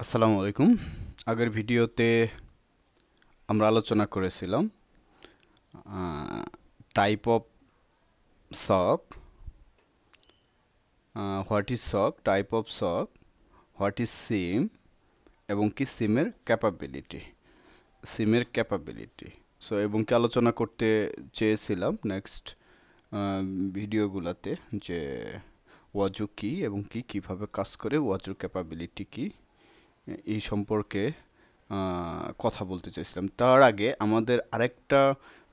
আসসালামু আলাইকুম। আগের ভিডিওতে আমরা আলোচনা করেছিলাম টাইপ অফ সক, হোয়াট ইজ সক, টাইপ অফ সক, হোয়াট ইজ সিম এবং কি সিমের ক্যাপাবিলিটি। সো এবং কি আলোচনা করতে চেয়েছিলাম নেক্সট ভিডিওগুলোতে যে ওয়াজু কি এবং কি কিভাবে কাজ করে, ওয়াজুর ক্যাপাবিলিটি কি, এই সম্পর্কে কথা বলতে চাইছিলাম। তার আগে আমাদের আরেকটা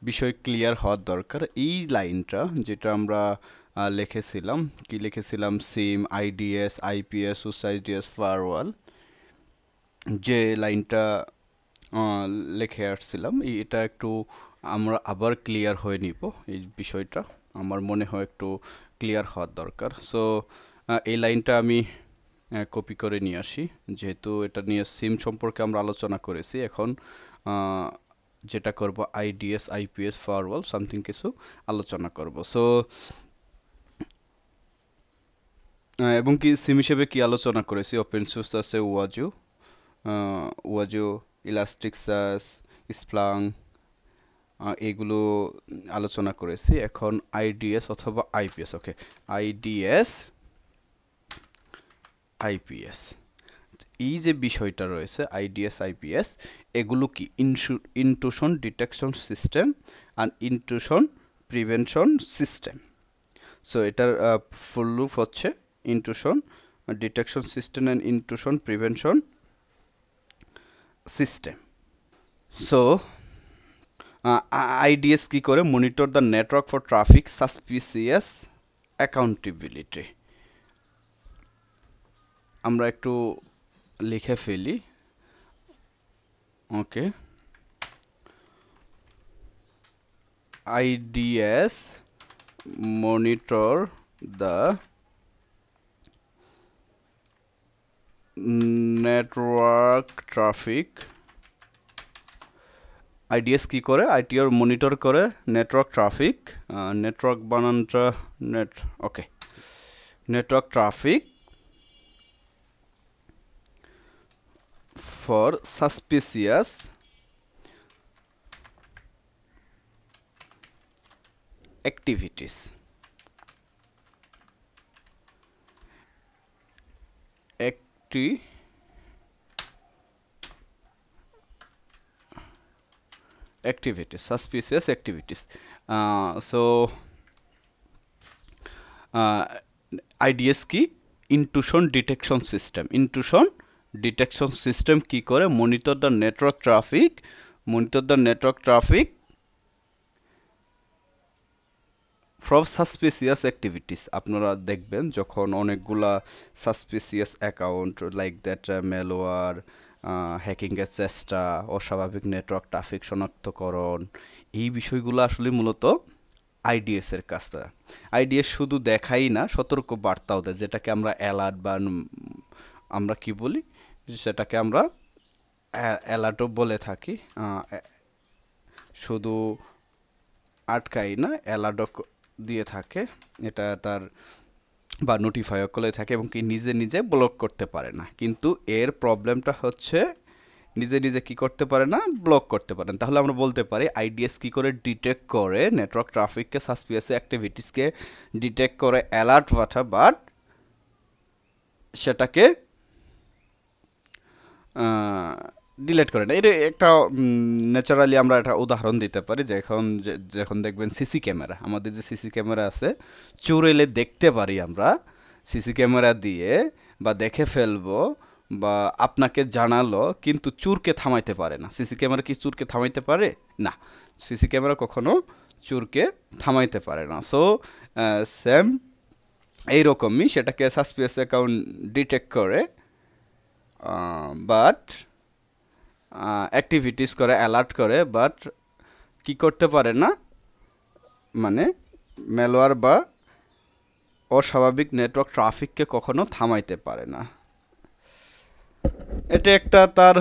বিষয় ক্লিয়ার হওয়ার দরকার। এই লাইনটা যেটা আমরা লিখেছিলাম, কি লিখেছিলাম, সিম, আইডিএস, আইপিএস, সুসাইডিএস, ফায়ারওয়াল, যে লাইনটা লিখে আসছিলাম, এটা একটু আমরা আবার ক্লিয়ার হয়ে নিব। এই বিষয়টা আমার মনে হয় একটু ক্লিয়ার হওয়ার দরকার। সো এই লাইনটা আমি কপি করে নিয়ে আসি, যেহেতু এটা নিয়ে সিম সম্পর্কে আমরা আলোচনা করেছি। এখন যেটা করব, আইডিএস, আইপিএস, ফায়ারওয়াল সামথিং কিছু আলোচনা করব। সো এবং কি সিম হিসেবে কি আলোচনা করেছি, ওপেন সোর্স আছে ওয়াজু, ওয়াজু, ইলাস্টিকসাস, স্প্লাং, এগুলো আলোচনা করেছি। এখন আইডিএস অথবা আইপিএস। ওকে, আইডিএস, আইপিএস, এই যে বিষয়টা রয়েছে আইডিএস, আইপিএস, এগুলো কি ইনট্রুশন ডিটেকশন সিস্টেম আর ইনট্রুশন প্রিভেনশন সিস্টেম। সো এটার ফুল রূপ হচ্ছে intrusion detection system and intrusion prevention system. So IDS কি করে, monitor the network for traffic suspicious accountability. আমরা একটু লিখে ফেলি। ওকে, IDS monitor the network traffic. IDS কি করে, ITR মনিটর করে নেটওয়ার্ক ট্রাফিক, নেটওয়ার্ক বানানটা okay, network traffic for suspicious activities. Suspicious activities. So IDS কি, intrusion detection system. Intrusion detection system কি করে, monitor the network traffic from suspicious activities. আপনারা দেখবেন যখন অনেকগুলা suspicious account like that, malware, হ্যাকিংয়ের চেষ্টা, অস্বাভাবিক নেটওয়ার্ক ট্রাফিক শনাক্তকরণ, এই বিষয়গুলো আসলে মূলত আইডিএস এর কাজটা। আইডিএস শুধু দেখাই না, সতর্ক বার্তাও দেয়, যেটাকে আমরা অ্যালার্ট বা আমরা কি বলি, সেটাকে আমরা অ্যালার্টও বলে থাকি। শুধু আটকাই না, অ্যালার্টও দিয়ে থাকে, এটা তার বা নোটিফাইও করে থাকে, এবং কি নিজে নিজে ব্লক করতে পারে না। কিন্তু এর প্রবলেমটা হচ্ছে নিজে নিজে কি করতে পারে না, ব্লক করতে পারেন। তাহলে আমরা বলতে পারি আইডিএস কি করে ডিটেক্ট করে নেটওয়ার্ক ট্রাফিককে, সাসপিসিয়াস অ্যাক্টিভিটিসকে ডিটেক্ট করে, অ্যালার্ট পাঠায়, বাট সেটাকে ডিলেট করে না। এটা একটা ন্যাচারালি আমরা একটা উদাহরণ দিতে পারি, যখন দেখবেন সিসি ক্যামেরা, আমাদের যে সিসি ক্যামেরা আছে, চোর এলে দেখতে পারি আমরা সিসি ক্যামেরা দিয়ে, বা দেখে ফেলবো, বা আপনাকে জানালো, কিন্তু চোরকে থামাইতে পারে না। সিসি ক্যামেরা কি চোরকে থামাইতে পারে? না, সিসি ক্যামেরা কখনো চোরকে থামাইতে পারে না। সো সেম এইরকমই সেটাকে সাসপিসিয়াস অ্যাকাউন্ট ডিটেক্ট করে, বাট অ্যাক্টিভিটিস করে, অ্যালার্ট করে, বাট কি করতে পারে না, মানে ম্যালওয়্যার বা অস্বাভাবিক নেটওয়ার্ক ট্রাফিককে কখনো থামাইতে পারে না। এটা একটা তার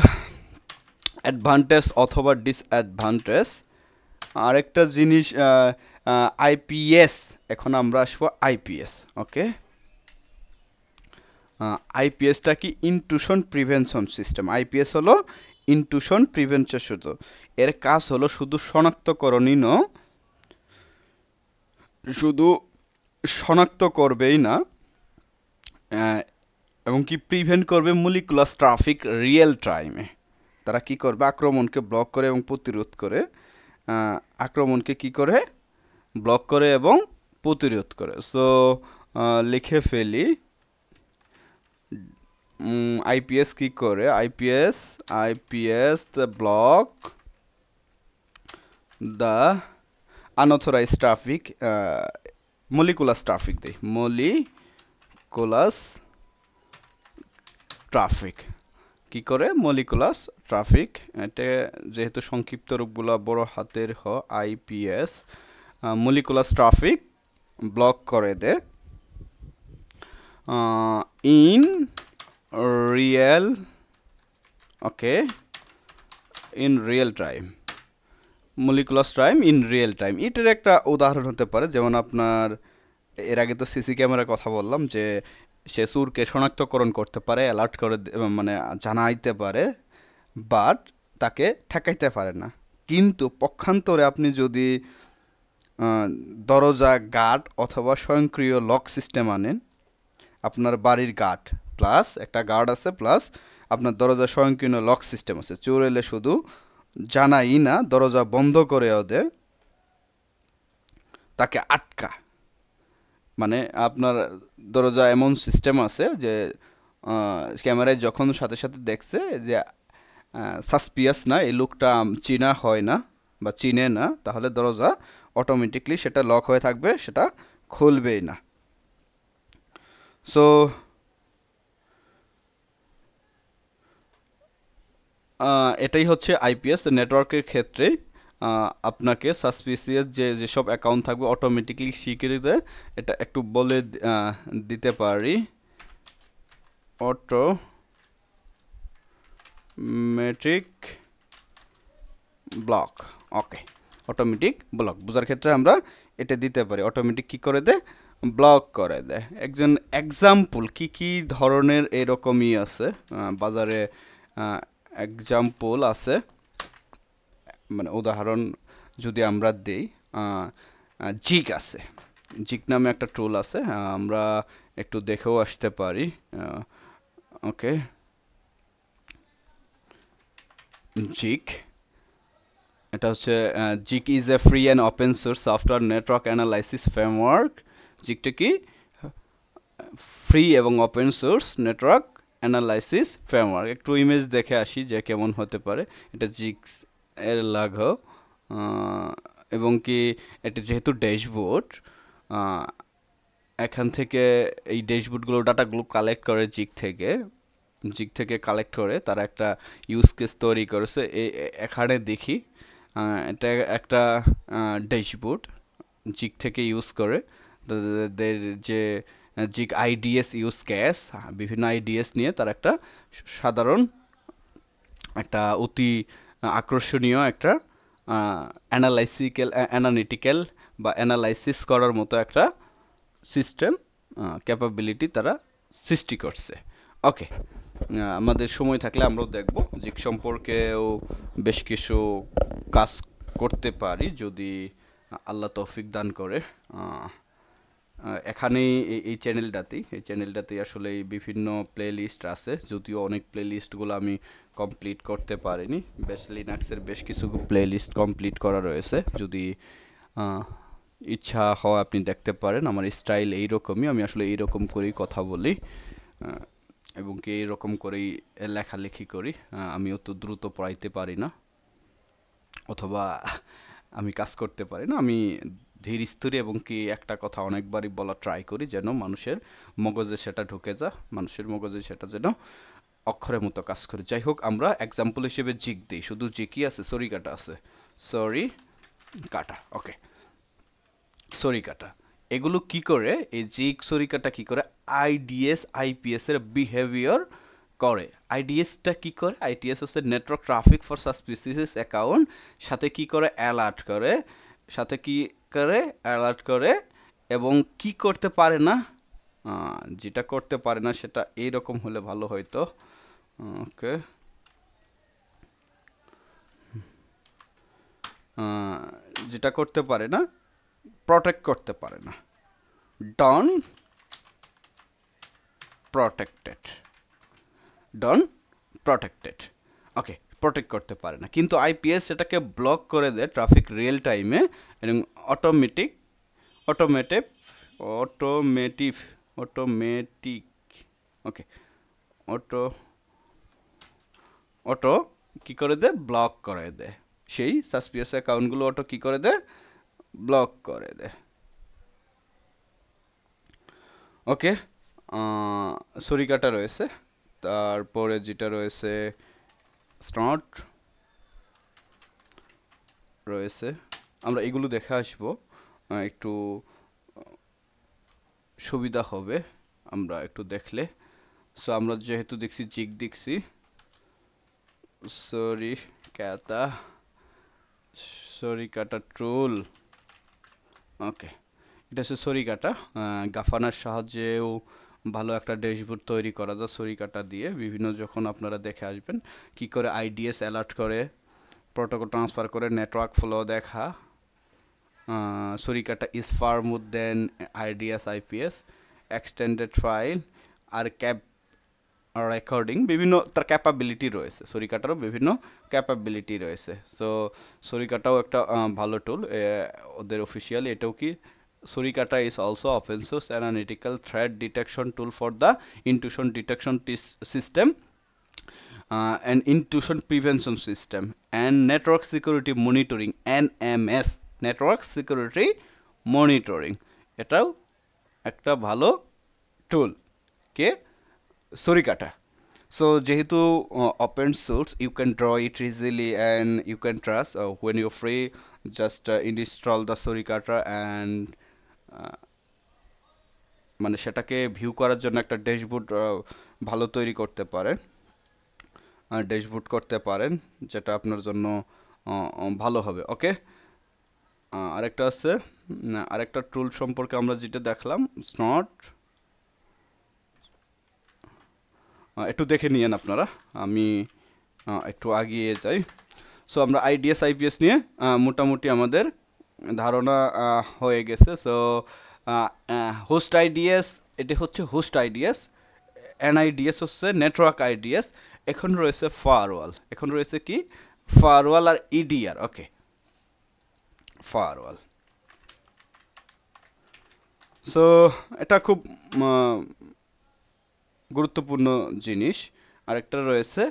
অ্যাডভান্টেজ অথবা ডিসঅ্যাডভান্টেজ। আরেকটা জিনিস আইপিএস, এখন আমরা আসবো আইপিএস। ওকে, আইপিএসটা কি ইনট্রুশন প্রিভেনশন সিস্টেম। আইপিএস হলো ইনট্রুশন প্রিভেনশন। এর কাজ হলো শুধু শনাক্তকরণই নয়, শুধু শনাক্ত করবেই না, এবং কি প্রিভেন্ট করবে মলিকুলার ট্রাফিক রিয়েল টাইমে। তারা কি করবে, আক্রমণকে ব্লক করে এবং প্রতিরোধ করে, আক্রমণকে কি করে ব্লক করে এবং প্রতিরোধ করে। সো লিখে ফেলি, আইপিএস কি করে, IPS block the unauthorised traffic, malicious traffic দেই, মলিকুলাস ট্রাফিক কি করে, মলিকুলাস ট্রাফিক। এটা যেহেতু সংক্ষিপ্ত রূপগুলো বড় হাতের আইপিএস, মলিকুলাস ট্রাফিক ব্লক করে দে in real, okay, in real time, malicious time in real time. এটার একটা উদাহরণ হতে পারে, যেমন আপনার এর আগে তো সিসি ক্যামেরার কথা বললাম, যে সে চোরকে শনাক্তকরণ করতে পারে, অ্যালার্ট করে মানে জানাইতে পারে, বাট তাকে ঠেকাইতে পারে না। কিন্তু পক্ষান্তরে আপনি যদি দরজা গার্ড অথবা স্বয়ংক্রিয় লক সিস্টেম আনেন, আপনার বাড়ির গার্ড প্লাস একটা গার্ড আছে, প্লাস আপনার দরজা স্বয়ংক্রিয় লক সিস্টেম আছে, চোর এলে শুধু জানাই না, দরজা বন্ধ করেও দেয়, তাকে আটকা, মানে আপনার দরজা এমন সিস্টেম আছে যে ক্যামেরায় যখন সাথে সাথে দেখছে যে সাসপিয়াস না, এই লোকটা চিনা হয় না বা চিনে না, তাহলে দরজা অটোমেটিকলি সেটা লক হয়ে থাকবে, সেটা খুলবেই না। সো এটাই হচ্ছে আইপিএস নেটওয়ার্কের ক্ষেত্রে। আপনাকে সাসপিসিয়াস যেসব অ্যাকাউন্ট থাকবে অটোমেটিকলি স্বীকৃতি দেয়। এটা একটু বলে দিতে পারি, অটোমেটিক ব্লক, ওকে, অটোমেটিক ব্লক বোঝার ক্ষেত্রে আমরা এটা দিতে পারি, অটোমেটিক কি করে দেয়, ব্লক করে দেয়। একজন এক্সাম্পল কি কি ধরনের এরকমই আছে বাজারে, এক্সাম্পল আছে, মানে উদাহরণ যদি আমরা দেই, জিক আছে, জিক নামে একটা টুল আছে, আমরা একটু দেখেও আসতে পারি। ওকে, জিক, এটা হচ্ছে Zeek is a free and open source software network analysis framework. জিকটা কি ফ্রি এবং open source network analysis framework. একটু ইমেজ দেখে আসি যে কেমন হতে পারে। এটা জিক এর লাঘব, এবং কি এটা যেহেতু ড্যাশবোর্ড, এখান থেকে এই ড্যাশবোর্ডগুলো ডাটাগুলো কালেক্ট করে জিক থেকে কালেক্ট করে তারা একটা ইউজ কেস তৈরি করেছে। এখানে দেখি এটা একটা ড্যাশবোর্ড জিক থেকে ইউজ করে তাদের যে জিক আইডিএস ইউজ কেস, বিভিন্ন আইডিএস নিয়ে তার একটা সাধারণ একটা অতি আকর্ষণীয় একটা অ্যানালিটিক্যাল বা অ্যানালাইসিস করার মতো একটা সিস্টেম ক্যাপাবিলিটি তারা সৃষ্টি করছে। ওকে, আমাদের সময় থাকলে আমরাও দেখব জিক সম্পর্কেও বেশ কিছু কাজ করতে পারি যদি আল্লাহ তৌফিক দান করে। এখানেই এই চ্যানেলটাতেই আসলে বিভিন্ন প্লে লিস্ট আছে, যদিও অনেক প্লে লিস্টগুলো আমি কমপ্লিট করতে পারিনি। বেশ লিনাক্সের বেশ কিছু প্লে লিস্ট কমপ্লিট করা রয়েছে, যদি ইচ্ছা হয় আপনি দেখতে পারেন। আমার স্টাইল এইরকমই, আমি আসলে এইরকম করেই কথা বলি এবং কি এইরকম করেই লেখালেখি করি। আমি অত দ্রুত পড়াইতে পারি না, অথবা আমি কাজ করতে পারি না। আমি ধীর স্থির এবং কি একটা কথা অনেকবারই বলা ট্রাই করি, যেন মানুষের মগজে সেটা ঢুকে যায়, মানুষের মগজে সেটা যেন অক্ষরের মতো কাজ করে। যাই হোক, আমরা এক্সাম্পল হিসেবে জিক দিই, শুধু জিকই আছে, সরি কাটা আছে, সরি কাটা, ওকে, সরি কাটা। এগুলো কি করে, এই জিক সরি কাটা কি করে, আইডিএস আইপিএস এর বিহেভিয়ার করে। আইডিএসটা কি করে, আইটিএস হচ্ছে network traffic for suspicious account, সাথে কি করে অ্যালার্ট করে, এবং কি করতে পারে না, যেটা করতে পারে না সেটা এইরকম হলে ভালো হয়তো। ওকে, যেটা করতে পারে না, প্রটেক্ট করতে পারে না, ডন প্রটেক্টেড, ডন প্রটেক্টেড। ওকে, প্রটেক্ট করতে পারে না, কিন্তু আইপিএস সেটাকে ব্লক করে দেয় ট্রাফিক রিয়েল টাইমে এবং অটোমেটিক অটোমেটিভ অটোমেটিভ অটোমেটিক ওকে, অটো অটো কি করে দেয়, ব্লক করে দেয়। সেই সাসপিয়াস অ্যাকাউন্টগুলো অটো কি করে দেয়, ব্লক করে দেয়। ওকে, সরিকাটা রয়েছে, তারপরে যেটা রয়েছে স্নট রয়েছে, আমরা এগুলো দেখে আসবো, একটু সুবিধা হবে আমরা একটু দেখলে। সো আমরা যেহেতু দেখছি জিগ দেখছি, সরি ক্যাতা সরিকাটা ট্রুল। ওকে, এটা হচ্ছে সরিকাটা। গাফানার সাহায্যেও ভালো একটা ড্যাশবোর্ড তৈরি করা যায় সরিকাটা দিয়ে। বিভিন্ন যখন আপনারা দেখে আসবেন কি করে আইডিএস অ্যালার্ট করে, প্রোটোকল ট্রান্সফার করে, নেটওয়ার্ক ফ্লো দেখা। Suricata is far more than IDS IPS, extended file আর ক্যাপ রেকর্ডিং, বিভিন্ন তার ক্যাপাবিলিটি রয়েছে, সরিকাটারও বিভিন্ন ক্যাপাবিলিটি রয়েছে। সো সরিকাটাও একটা ভালো টুল ওদের অফিসিয়ালি। এটাও কি, Suricata is also open source analytical threat detection tool for the intrusion detection system and intrusion prevention system and network security monitoring, NMS, network security monitoring, এটাও একটা ভালো টুল কে সরিকাটা। সো যেহেতু open source, you can draw it easily and you can trust when you free, just install the Suricata and মানে সেটাকে view করার জন্য একটা ড্যাশবোর্ড ভালো তৈরি করতে পারেন, ড্যাশবোর্ড করতে পারেন, যেটা আপনার জন্য ভালো হবে। ওকে, আরেকটা আছে, আরেকটা টুল সম্পর্কে আমরা যেটা দেখলাম স্নট, একটু দেখে নিয়েন আপনারা, আমি একটু আগিয়ে যাই। সো আমরা আইডিএস আইপিএস নিয়ে মোটামুটি আমাদের ধারণা হয়ে গেছে। সো হোস্ট আইডিএস, এটি হচ্ছে হোস্ট আইডিএস, এনআইডিএস হচ্ছে নেটওয়ার্ক আইডিএস। এখন রয়েছে ফায়ারওয়াল, এখন রয়েছে কি, ফায়ারওয়াল আর ইডিআর। ওকে, ফায়ারওয়াল, সো এটা খুব গুরুত্বপূর্ণ জিনিস। আরেকটা রয়েছে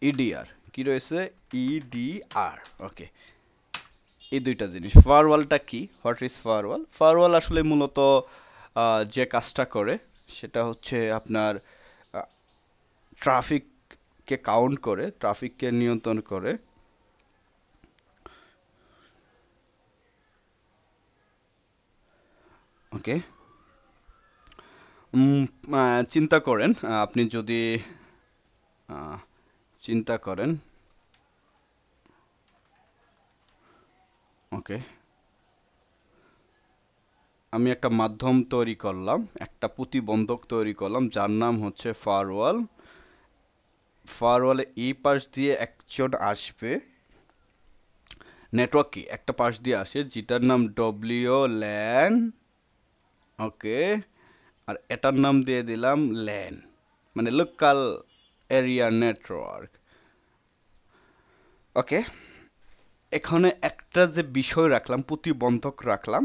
ইডিআর, কি রয়েছে, ইডিআর। ওকে, এই দুইটা জিনিস। ফায়ারওয়ালটা কি, হোয়াট ইজ ফায়ারওয়াল? ফায়ারওয়াল আসলে মূলত যে কাজটা করে সেটা হচ্ছে আপনার ট্রাফিককে কাউন্ট করে, ট্রাফিককে নিয়ন্ত্রণ করে। ওকে, চিন্তা করেন, আপনি যদি চিন্তা করেন, ওকে, আমি একটা মাধ্যম তৈরি করলাম, একটা প্রতিবন্ধক তৈরি করলাম যার নাম হচ্ছে ফায়ারওয়াল। ফায়ারওয়ালে এই পাশ দিয়ে একজন আসবে, নেটওয়ার্ক কি একটা পাশ দিয়ে আসে যেটার নাম ডব্লিউ ল্যান। ওকে, আর এটার নাম দিয়ে দিলাম ল্যান, মানে লোকাল এরিয়া নেটওয়ার্ক। ওকে, এখানে একটা যে বিষয় রাখলাম, প্রতিবন্ধক রাখলাম,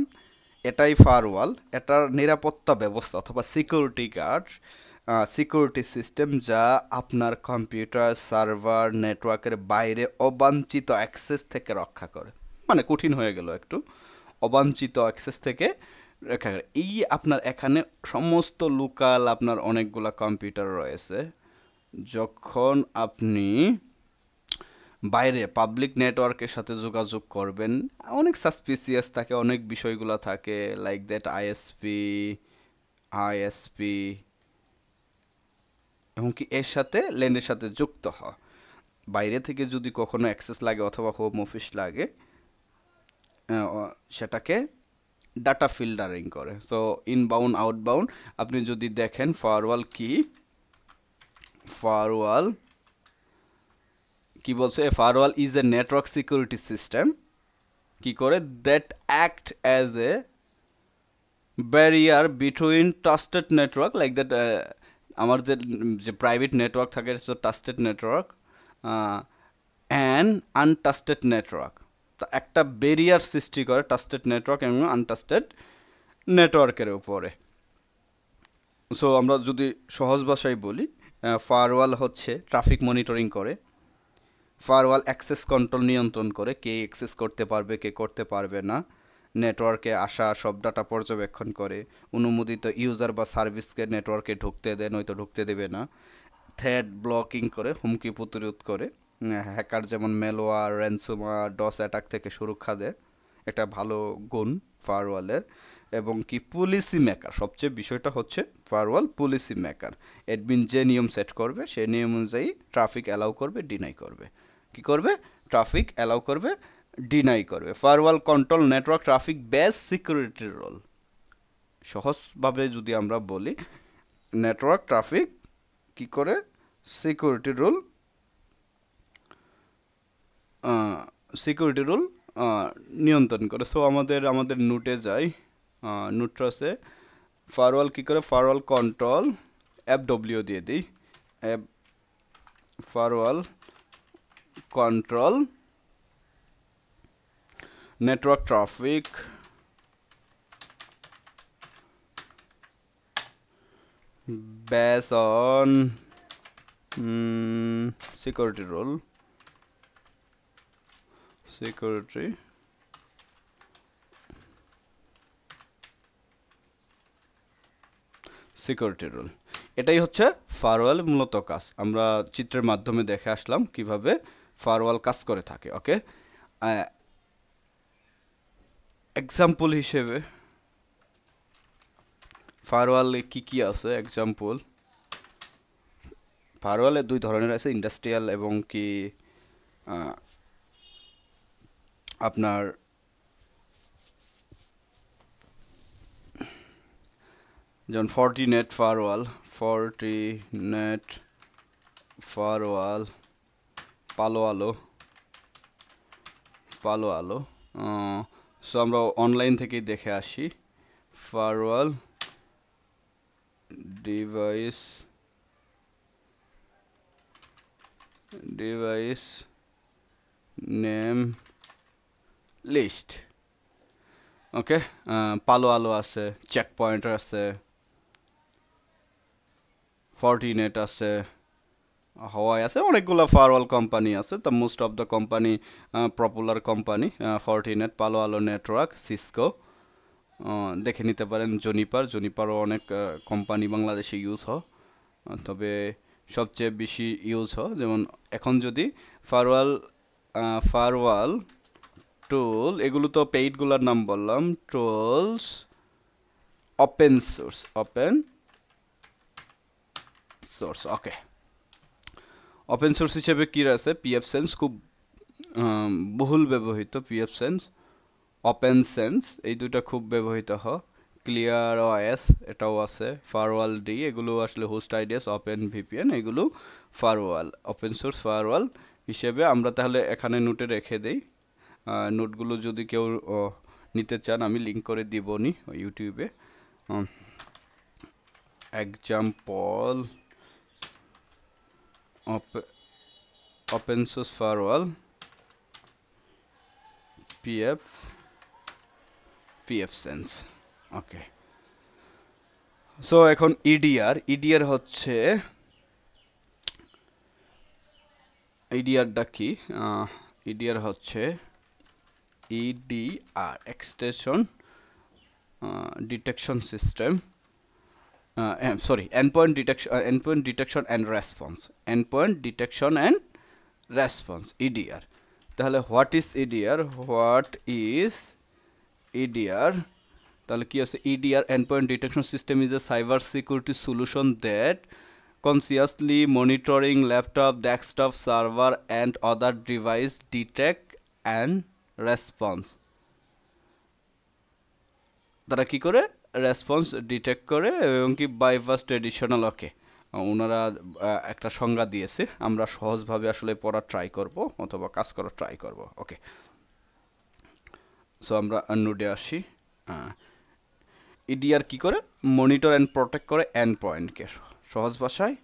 এটাই ফায়ারওয়াল, এটার নিরাপত্তা ব্যবস্থা অথবা সিকিউরিটি গার্ড, সিকিউরিটি সিস্টেম যা আপনার কম্পিউটার সার্ভার নেটওয়ার্কের বাইরে অবাঞ্ছিত অ্যাক্সেস থেকে রক্ষা করে। মানে কঠিন হয়ে গেল একটু, অবাঞ্ছিত অ্যাক্সেস থেকে রক্ষা করে। এই আপনার এখানে সমস্ত লোকাল আপনার অনেকগুলা কম্পিউটার রয়েছে, যখন আপনি বাইরে পাবলিক নেটওয়ার্কের সাথে যোগাযোগ করবেন, অনেক সাসপিসিয়াস থাকে, অনেক বিষয়গুলো থাকে, লাইক দ্যাট আইএসপি এমনকি এর সাথে ল্যান্ডের সাথে যুক্ত হয়। বাইরে থেকে যদি কখনো অ্যাক্সেস লাগে অথবা হোম অফিস লাগে, সেটাকে ডাটা ফিল্টারিং করে। সো ইনবাউন্ড আউটবাউন্ড আপনি যদি দেখেন ফায়ারওয়াল ফায়ারওয়াল কি বলছে, firewall is a network security system কি করে, that act as a barrier between trusted network like that, আমার যে প্রাইভেট নেটওয়ার্ক থাকে trusted network and entrusted network. তো একটা ব্যারিয়ার সৃষ্টি করে ট্রাস্টেড নেটওয়ার্ক এবং আনট্রাস্টেড নেটওয়ার্কের উপরে। সো আমরা যদি সহজ ভাষায় বলি, ফায়ারওয়াল হচ্ছে ট্রাফিক মনিটরিং করে, ফায়ারওয়াল অ্যাক্সেস কন্ট্রোল নিয়ন্ত্রণ করে, কে অ্যাক্সেস করতে পারবে কে করতে পারবে না, নেটওয়ার্কে আসা সব ডাটা পর্যবেক্ষণ করে, অনুমোদিত ইউজার বা সার্ভিসকে নেটওয়ার্কে ঢুকতে দেয় নয়তো ঢুকতে দেবে না, থ্রেড ব্লকিং করে, হুমকি প্রতিরোধ করে, হ্যাকার যেমন ম্যালওয়্যার, র্যানসমওয়্যার, ডস অ্যাটাক থেকে সুরক্ষা দেয়, একটা ভালো গুণ ফায়ারওয়ালের। এবং কি পলিসি মেকার, সবচেয়ে বিষয়টা হচ্ছে ফায়ারওয়াল পলিসি মেকার। অ্যাডমিন যে নিয়ম সেট করবে সেই নিয়ম অনুযায়ী ট্রাফিক অ্যালাউ করবে, ডিনাই করবে। কি করবে? ট্রাফিক অ্যালাউ করবে, ডিনাই করবে। Firewall control network traffic base security role. সহজভাবে যদি আমরা বলি, নেটওয়ার্ক ট্রাফিক কি করে সিকিউরিটি রুল নিয়ন্ত্রণ করে। সো আমাদের নোটে যাই, নোট্রাসে ফায়ারওয়াল কি করে, ফায়ারওয়াল কন্ট্রোল FW দিয়ে দিই, firewall control network traffic based on security rule, security rule. এটাই হচ্ছে ফায়ারওয়াল মূলত কাজ। আমরা চিত্রের মাধ্যমে দেখে আসলাম কিভাবে ফায়ারওয়াল কাজ করে থাকে। ওকে, এক্সাম্পল হিসেবে ফায়ারওয়ালে কি আছে এক্সাম্পল, ফায়ারওয়ালে দুই ধরনের আছে, ইন্ডাস্ট্রিয়াল এবং কি আপনার যেমন ফর্টিনেট ফায়ারওয়াল, পালো আলো। সো আমরা অনলাইন থেকেই দেখে আসি। Firewall device name list. Okay, Palo Alto আছে, চেক পয়েন্টার আছে, ফর্টিনেট আছে, হাওয়াই আছে, অনেকগুলো ফায়ারওয়াল কোম্পানি আছে। তো most of the company popular company Fortinet, Palo Alto network, Cisco, দেখে নিতে পারেন জুনিপারও অনেক কোম্পানি বাংলাদেশে ইউজ হয়, তবে সবচেয়ে বেশি ইউজ হয়। যেমন এখন যদি ফায়ারওয়াল টুল, এগুলো তো পেইডগুলোর নাম বললাম, টুলস ওপেন সোর্স। ওকে, ওপেন সোর্স হিসেবে কী আছে, pfSense খুব বহুল ব্যবহৃত, pfSense, OpenSense, এই দুটা খুব ব্যবহৃত হয়। ClearOS এটাও আছে, ফায়ারওয়াল ডি, এগুলো আসলে হোস্ট আইডিয়াস, ওপেন ভিপিএন, এগুলো ফায়ারওয়াল, ওপেন সোর্স ফায়ারওয়াল হিসেবে আমরা তাহলে এখানে নোটে রেখে দেই। নোটগুলো যদি কেউ নিতে চান আমি লিঙ্ক করে দিবনি ইউটিউবে। Example open source firewall pfSense। ওকে, সো এখন ইডিআর হচ্ছে, ইডিআরটা কি, ইডিআর হচ্ছে extension detection system, endpoint detection and response, EDR। তাহলে হোয়াট ইজ EDR, তাহলে কি আছে, EDR endpoint detection system is a cyber security solution that consciously monitoring laptop, desktop, server and other device detect and response তারা কি করে response detect করে এবং কি বাইপাস ট্রেডিশনাল ওকে ওনারা একটা সংজ্ঞা দিয়েছে আমরা সহজভাবে আসলে পড়া ট্রাই করব অথবা কাজ করা ট্রাই করব ওকে সো আমরা নোডে আসি ইডিআর কি করে মনিটর অ্যান্ড প্রোটেক্ট করে এন্ড পয়েন্টকে সহজ ভাষায়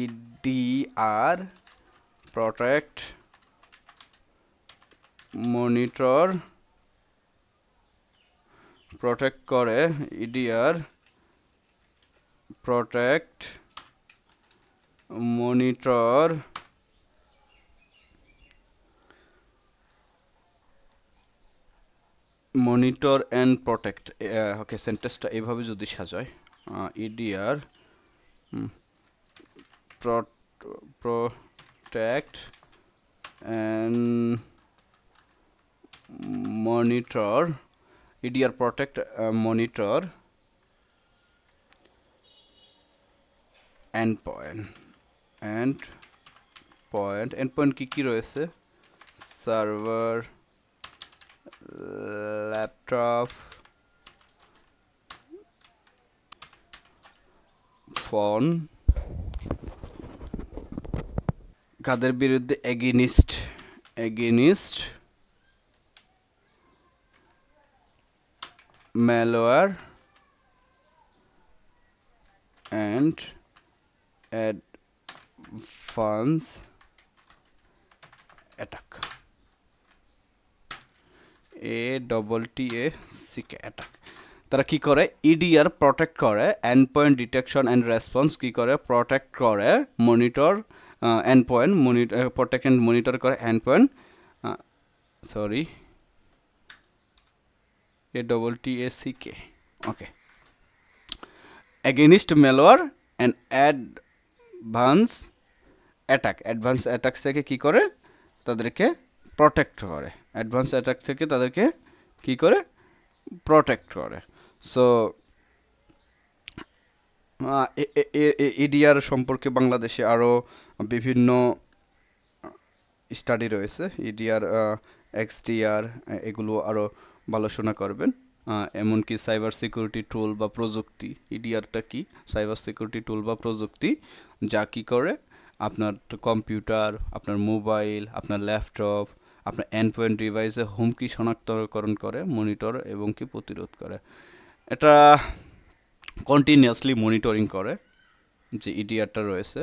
ইডিআর প্রোটেক্ট মনিটর প্রোটেক্ট করে EDR protect monitor monitor and protect okay সেন্টেন্সটা এইভাবে যদি সাজায় EDR protect and monitor EDR protect monitor endpoint কি কি রয়েছে সার্ভার ল্যাপটপ ফোন কাদের বিরুদ্ধে against malware and advanced attack ATTACK attack তারা কি করে ইডিআর প্রোটেক্ট করে এন্ডপয়েন্ট ডিটেকশন এন্ড রেসপন্স কি করে প্রোটেক্ট করে monitor endpoint protect and monitor করে endpoint sorry ATTACK okay against malware and advanced attacks থেকে কি করে তাদেরকে প্রোটেক্ট করে অ্যাডভান্স অ্যাটাক থেকে তাদেরকে কি করে প্রোটেক্ট করে সো ইডিআর সম্পর্কে বাংলাদেশে আরো বিভিন্ন স্টাডি রয়েছে ইডিআর এক্সডিআর এগুলো আরো আলোচনা করবেন এমনকি সাইবার সিকিউরিটি টুল বা প্রযুক্তি ইডিআরটা কি সাইবার সিকিউরিটি টুল বা প্রযুক্তি যা কি করে আপনার কম্পিউটার আপনার মোবাইল আপনার ল্যাপটপ আপনার এন্ডপয়েন্ট ডিভাইসে হুমকি শনাক্তকরণ করে মনিটর এবং কি প্রতিরোধ করে এটা কন্টিনিউয়াসলি মনিটরিং করে যে ইডিআরটা রয়েছে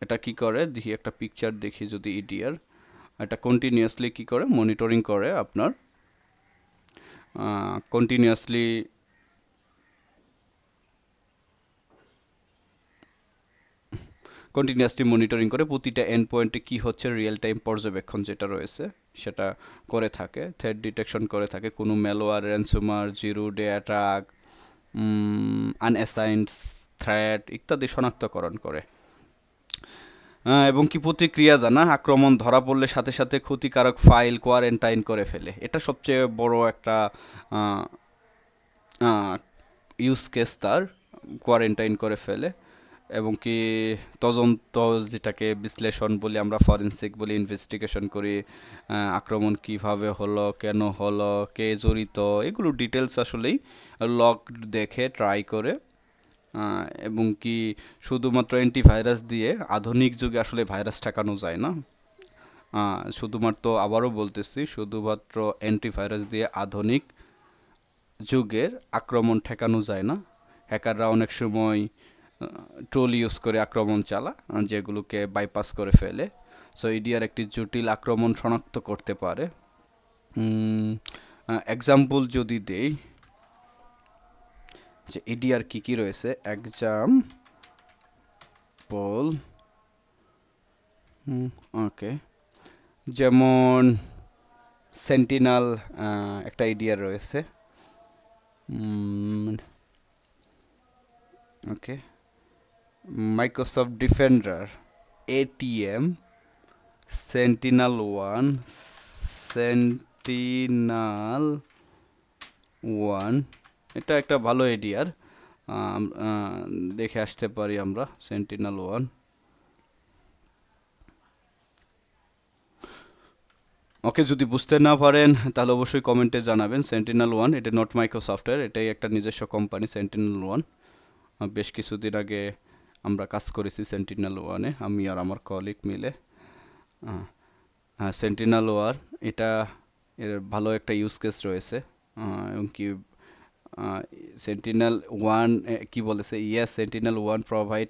এটা কি করে দেখি একটা পিকচার দেখি যদি ইডিআর এটা কন্টিনিউয়াসলি কি করে মনিটরিং করে আপনার কন্টিনিউয়াসলি মনিটরিং করে প্রতিটা এন্ড পয়েন্টে কি হচ্ছে রিয়েল টাইম পর্যবেক্ষণ যেটা রয়েছে সেটা করে থাকে থ্রেট ডিটেকশন করে থাকে কোনো malware ransomware zero day attack unassigned threat ইত্যাদি শনাক্তকরণ করে এবং কি প্রতিক্রিয়া জানা আক্রমণ ধরা পড়লে সাথে সাথে ক্ষতিকারক ফাইল কোয়ারেন্টাইন করে ফেলে এটা সবচেয়ে বড় একটা ইউজ কেস তার কোয়ারেন্টাইন করে ফেলে এবং কি তদন্ত যেটাকে বিশ্লেষণ বলি আমরা ফরেনসিক বলি ইনভেস্টিগেশন করি আক্রমণ কিভাবে হলো কেন হলো কে জড়িত এগুলো ডিটেলস আসলেই লগ দেখে ট্রাই করে এবং কি শুধুমাত্র অ্যান্টিভাইরাস দিয়ে আধুনিক যুগে আসলে ভাইরাস ঠেকানো যায় না শুধুমাত্র আবারও বলতেছি শুধুমাত্র অ্যান্টিভাইরাস দিয়ে আধুনিক যুগের আক্রমণ ঠেকানো যায় না হ্যাকাররা অনেক সময় টুল ইউজ করে আক্রমণ চালা যেগুলোকে বাইপাস করে ফেলে সো ইডিআর একটি জটিল আক্রমণ শনাক্ত করতে পারে এক্সাম্পল যদি দেই যে ইডিআর কি কি রয়েছে এক্সাম্পল ওকে যেমন সেন্টিনাল একটা ইডিআর রয়েছে ওকে মাইক্রোসফট ডিফেন্ডার এটিএম সেন্টিনাল 1 এটা একটা ভালো এডিআর দেখে আসতে পারি আমরা সেন্টিনাল 1 ওকে, যদি বুঝতে না পারেন তাহলে অবশ্যই কমেন্টে জানাবেন। সেন্টিনেল ওয়ান এটা নট মাইক্রোসফটের, এটাই একটা নিজস্ব কোম্পানি সেন্টিনেল ওয়ান। বেশ কিছুদিন আগে আমরা কাজ করেছি সেন্টিনেল ওয়ানে, আমি আর আমার কলিগ মিলে। সেন্টিনেল ওয়ান এটা এর ভালো একটা ইউজ কেস রয়েছে, এবং কি সেন্টিনেল ওয়ান কি বলেছে, yes sentinel one provide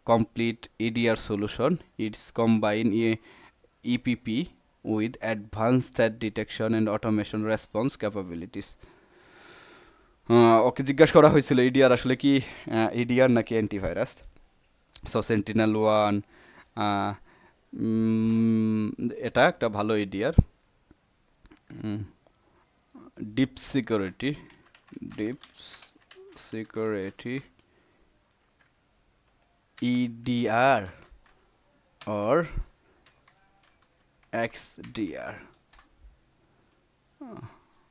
complete EDR solution, it's combine EPP with advanced threat detection and automation response capabilities. ওকে জিজ্ঞাসা করা হয়েছিল ইডিআর আসলে কি, ইডিআর নাকি অ্যান্টিভাইরাস। সো সেন্টিনেল ওয়ান এটা একটা ভালো EDR. Deep security, deep security EDR or XDR.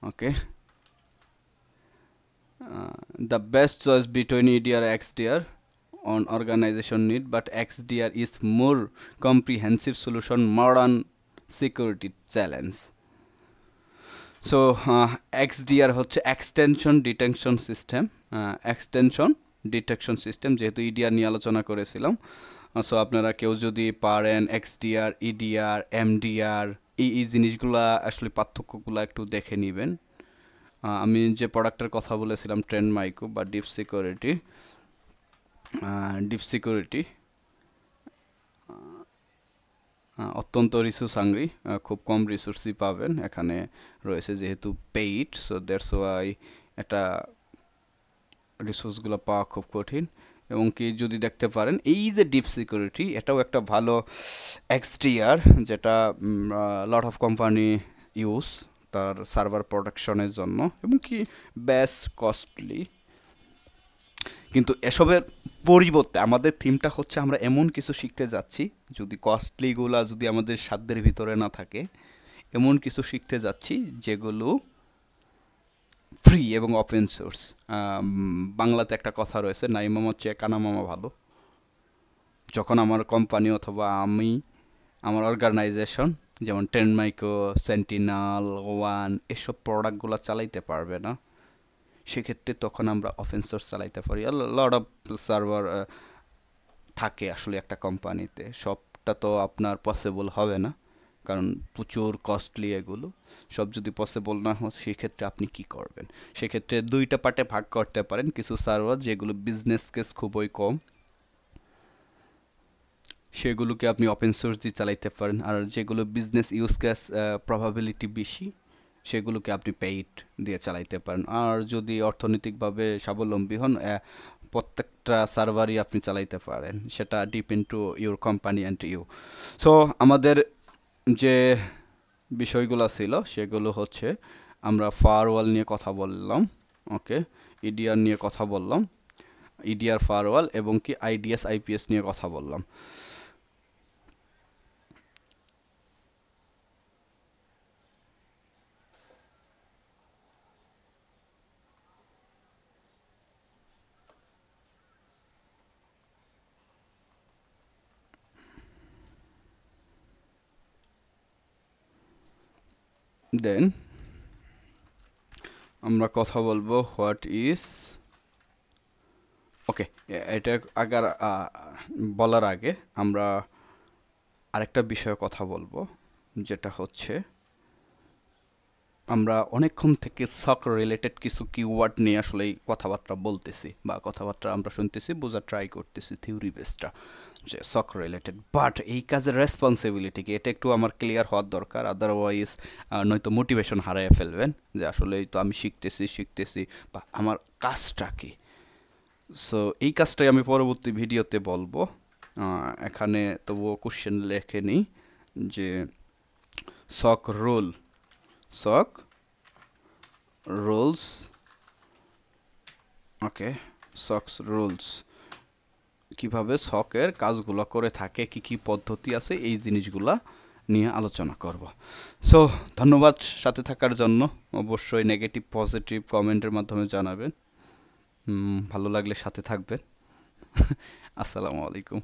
Okay. The best choice between EDR and XDR on organization need, but XDR is more comprehensive solution modern security challenge. So XDR হচ্ছে extension detection system, extension detection system, যেহেতু EDR নিয়ে আলোচনা করেছিলাম। So আপনারা কেউ যদি পারেন XDR, EDR, MDR এই জিনিসগুলা আসলে পার্থক্যগুলো একটু দেখে নেবেন। আমি যে প্রোডাক্টের কথা বলেছিলাম ট্রেন্ড মাইক্রো বা ডিপ সিকিউরিটি, ডিপ সিকিউরিটি অত্যন্ত রিসোর্স হাংরি, খুব কম রিসোর্সই পাবেন এখানে রয়েছে, যেহেতু পেইড। সো দ্যাটস ওয়াই এটা রিসোর্সগুলো পাওয়া খুব কঠিন। এবং কি যদি দেখতে পারেন এই যে ডিপ সিকিউরিটি, এটাও একটা ভালো এক্সডিআর, যেটা লট অফ কোম্পানি ইউজ তার সার্ভার প্রোটেকশনের জন্য, এবং কি বেশ কস্টলি। কিন্তু এসবের পরিবর্তে আমাদের থিমটা হচ্ছে আমরা এমন কিছু শিখতে যাচ্ছি, যদি কস্টলিগুলা যদি আমাদের সাধ্যের ভিতরে না থাকে, এমন কিছু শিখতে যাচ্ছি যেগুলো ফ্রি এবং ওপেন সোর্স। বাংলাতে একটা কথা রয়েছে, নাই মামা চেয়ে কানা মামা ভালো। যখন আমার কোম্পানি অথবা আমি, আমার অর্গানাইজেশন যেমন ট্রেন্ড মাইক্রো, সেন্টিনেল ওয়ান এসব প্রোডাক্টগুলো চালাইতে পারবে না, সেক্ষেত্রে তখন আমরা ওপেন সোর্স চালাইতে পারি। লট অফ সার্ভার থাকে আসলে একটা কোম্পানিতে, সবটা তো আপনার পসিবল হবে না, কারণ প্রচুর কস্টলি এগুলো। সব যদি পসিবল না হয় সেক্ষেত্রে আপনি কি করবেন? সেক্ষেত্রে দুইটা পার্টে ভাগ করতে পারেন। কিছু সার্ভার যেগুলো বিজনেস কেস খুবই কম, সেগুলোকে আপনি ওপেন সোর্স দিয়ে চালাইতে পারেন, আর যেগুলো বিজনেস ইউজ কেস প্রবাবিলিটি বেশি, সেগুলোকে আপনি পেইড দিয়ে চালাইতে পারেন। আর যদি অর্থনৈতিকভাবে স্বাবলম্বী হন, প্রত্যেকটা সার্ভারই আপনি চালাইতে পারেন, সেটা depend to your company and you. So আমাদের যে বিষয়গুলো ছিল সেগুলো হচ্ছে, আমরা ফায়ারওয়াল নিয়ে কথা বললাম, ওকে, ইডিআর নিয়ে কথা বললাম, ইডিআর ফায়ারওয়াল, এবং কি আইডিএস আইপিএস নিয়ে কথা বললাম। দেন আমরা কথা বলবো হোয়াট ইজ, ওকে, এটা আগার বলার আগে আমরা আরেকটা বিষয়ে কথা বলবো, যেটা হচ্ছে আমরা অনেকক্ষণ থেকে সক রিলেটেড কিছু কিওয়ার্ড নিয়ে আসলে কথাবার্তা বলতেছি বা কথাবার্তা আমরা শুনতেছি, বোঝার ট্রাই করতেছি থিওরি বেসটা, যে সক রিলেটেড। বাট এই কাজের রেসপন্সিবিলিটি কি, এটা একটু আমার ক্লিয়ার হওয়ার দরকার, আদারওয়াইজ নয়তো মোটিভেশন হারিয়ে ফেলবেন, যে আসলে তো আমি শিখতেছি বা আমার কাজটা কি। সো এই কাজটাই আমি পরবর্তী ভিডিওতে বলবো। এখানে তবুও কোশ্চেন লেখে নিই যে সক রোল, সক রোলস, ওকে, সক্স রুলস, কিভাবে সকের কাজগুলো করে থাকে, কি কি পদ্ধতি আছে, এই জিনিসগুলা নিয়ে আলোচনা করব। সো ধন্যবাদ সাথে থাকার জন্য। অবশ্যই নেগেটিভ পজিটিভ কমেন্টের মাধ্যমে জানাবেন, ভালো লাগলে সাথে থাকবেন। আসসালামু আলাইকুম।